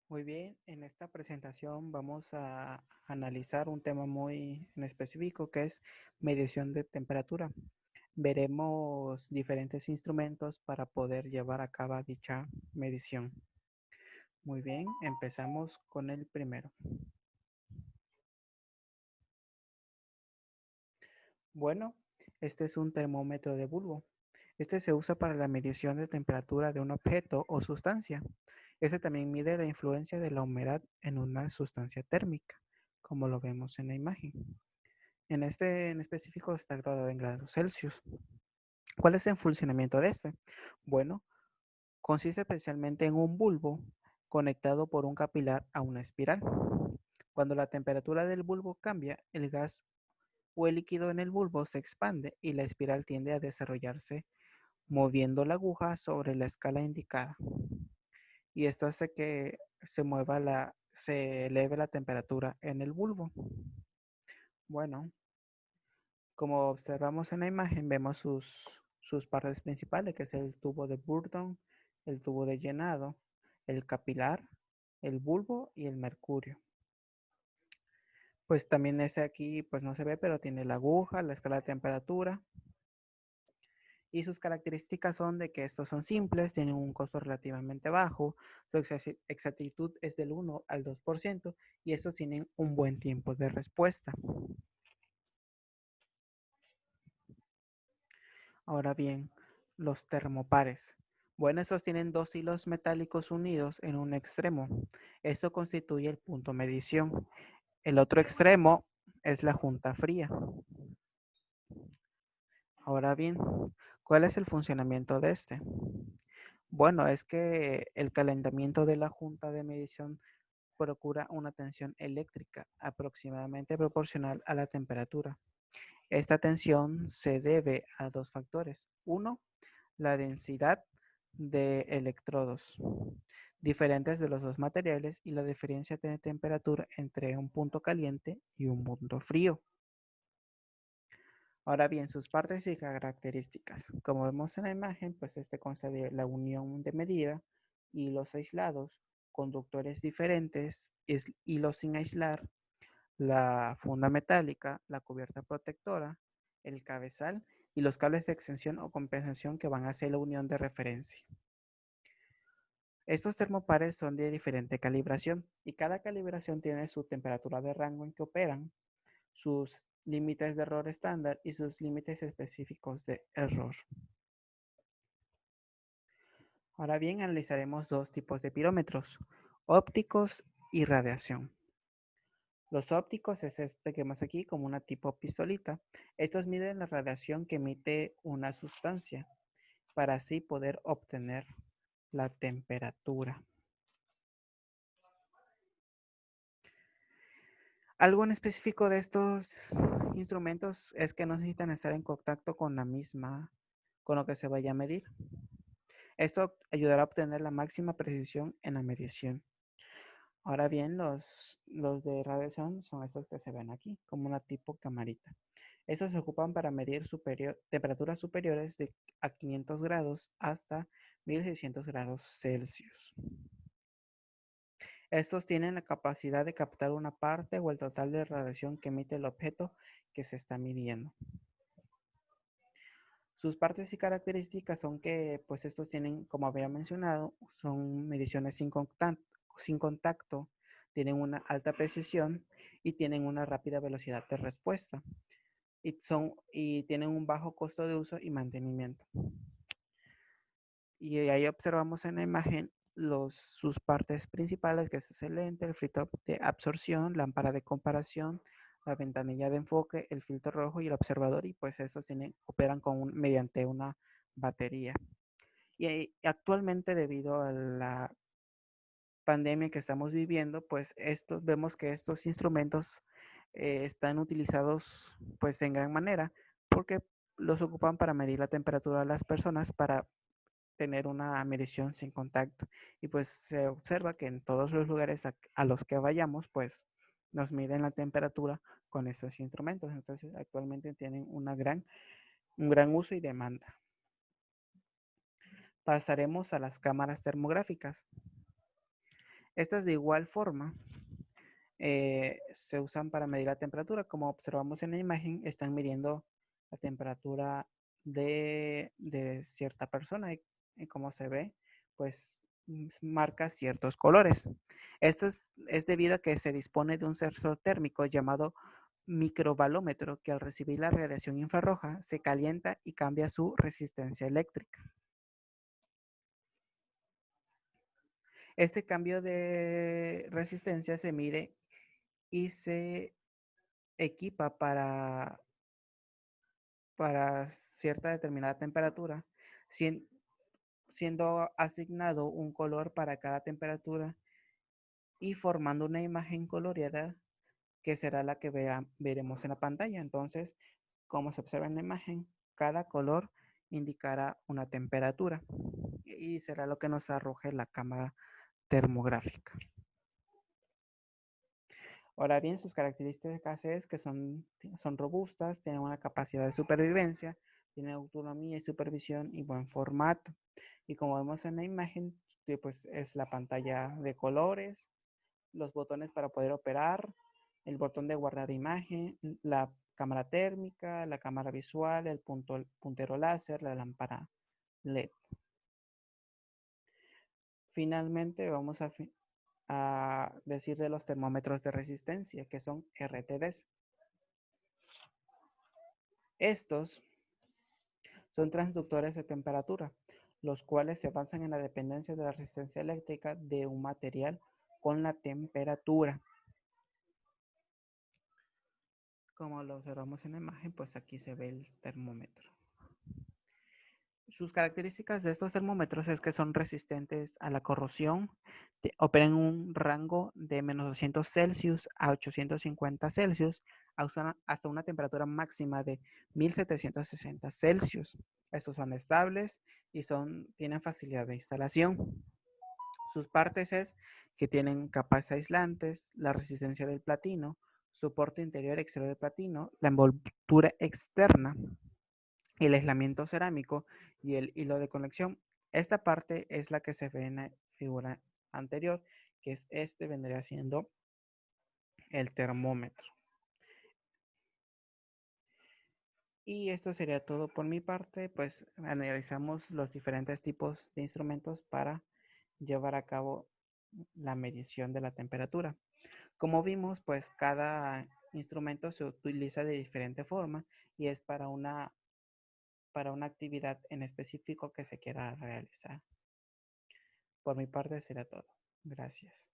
Muy bien, en esta presentación vamos a analizar un tema muy en específico que es medición de temperatura. Veremos diferentes instrumentos para poder llevar a cabo dicha medición. Muy bien, empezamos con el primero. Bueno, este es un termómetro de bulbo. Este se usa para la medición de temperatura de un objeto o sustancia. Este también mide la influencia de la humedad en una sustancia térmica, como lo vemos en la imagen. En este en específico está graduado en grados Celsius. ¿Cuál es el funcionamiento de este? Bueno, consiste especialmente en un bulbo conectado por un capilar a una espiral. Cuando la temperatura del bulbo cambia, el gas o el líquido en el bulbo se expande y la espiral tiende a desarrollarse moviendo la aguja sobre la escala indicada. Y esto hace que se eleve la temperatura en el bulbo. Bueno, como observamos en la imagen, vemos sus partes principales, que es el tubo de Burton, el tubo de llenado, el capilar, el bulbo y el mercurio. Pues también ese aquí, pues no se ve, pero tiene la aguja, la escala de temperatura. Y sus características son de que estos son simples, tienen un costo relativamente bajo, su exactitud es del 1 al 2% y estos tienen un buen tiempo de respuesta. Ahora bien, los termopares. Bueno, estos tienen dos hilos metálicos unidos en un extremo. Eso constituye el punto medición. El otro extremo es la junta fría. Ahora bien, ¿cuál es el funcionamiento de este? Bueno, es que el calentamiento de la junta de medición procura una tensión eléctrica aproximadamente proporcional a la temperatura. Esta tensión se debe a dos factores. Uno, la densidad de electrodos diferentes de los dos materiales y la diferencia de temperatura entre un punto caliente y un punto frío. Ahora bien, sus partes y características. Como vemos en la imagen, pues este consta de la unión de medida, hilos aislados, conductores diferentes, hilos sin aislar, la funda metálica, la cubierta protectora, el cabezal y los cables de extensión o compensación que van a hacer la unión de referencia. Estos termopares son de diferente calibración y cada calibración tiene su temperatura de rango en que operan, sus límites de error estándar y sus límites específicos de error. Ahora bien, analizaremos dos tipos de pirómetros, ópticos y radiación. Los ópticos es este que vemos aquí como una tipo pistolita. Estos miden la radiación que emite una sustancia para así poder obtener la temperatura. Algo en específico de estos instrumentos es que no necesitan estar en contacto con con lo que se vaya a medir. Esto ayudará a obtener la máxima precisión en la medición. Ahora bien, los de radiación son estos que se ven aquí, como una tipo camarita. Estos se ocupan para medir temperaturas superiores a 500 grados hasta 1600 grados Celsius. Estos tienen la capacidad de captar una parte o el total de radiación que emite el objeto que se está midiendo. Sus partes y características son que, pues estos tienen, como había mencionado, son mediciones sin contacto, tienen una alta precisión y tienen una rápida velocidad de respuesta. Y tienen un bajo costo de uso y mantenimiento. Y ahí observamos en la imagen sus partes principales, que es el lente, el filtro de absorción, lámpara de comparación, la ventanilla de enfoque, el filtro rojo y el observador. Y pues estos operan mediante una batería. Y actualmente, debido a la pandemia que estamos viviendo, pues vemos que estos instrumentos están utilizados pues en gran manera porque los ocupan para medir la temperatura de las personas para tener una medición sin contacto. Y pues se observa que en todos los lugares a los que vayamos, pues nos miden la temperatura con estos instrumentos. Entonces actualmente tienen un gran uso y demanda. Pasaremos a las cámaras termográficas. Estas de igual forma se usan para medir la temperatura. Como observamos en la imagen, están midiendo la temperatura de cierta persona y como se ve, pues marca ciertos colores. Esto es debido a que se dispone de un sensor térmico llamado microbalómetro que al recibir la radiación infrarroja se calienta y cambia su resistencia eléctrica. Este cambio de resistencia se mide y se equipa para cierta determinada temperatura, siendo asignado un color para cada temperatura y formando una imagen coloreada que será la que veremos en la pantalla. Entonces, como se observa en la imagen, cada color indicará una temperatura y será lo que nos arroje la cámara termográfica. Ahora bien, sus características es que son robustas, tienen una capacidad de supervivencia, tienen autonomía y supervisión y buen formato. Y como vemos en la imagen, pues es la pantalla de colores, los botones para poder operar, el botón de guardar imagen, la cámara térmica, la cámara visual, el puntero láser, la lámpara LED. Finalmente vamos a decir de los termómetros de resistencia, que son RTDs. Estos son transductores de temperatura, los cuales se basan en la dependencia de la resistencia eléctrica de un material con la temperatura. Como lo observamos en la imagen, pues aquí se ve el termómetro. Sus características de estos termómetros es que son resistentes a la corrosión, operan en un rango de menos 200 Celsius a 850 Celsius, hasta una temperatura máxima de 1760 Celsius. Estos son estables y tienen facilidad de instalación. Sus partes es que tienen capas aislantes, la resistencia del platino, soporte interior y exterior del platino, la envoltura externa, el aislamiento cerámico y el hilo de conexión. Esta parte es la que se ve en la figura anterior, que es vendría siendo el termómetro. Y esto sería todo por mi parte, pues analizamos los diferentes tipos de instrumentos para llevar a cabo la medición de la temperatura. Como vimos, pues cada instrumento se utiliza de diferente forma y es para una actividad en específico que se quiera realizar. Por mi parte será todo. Gracias.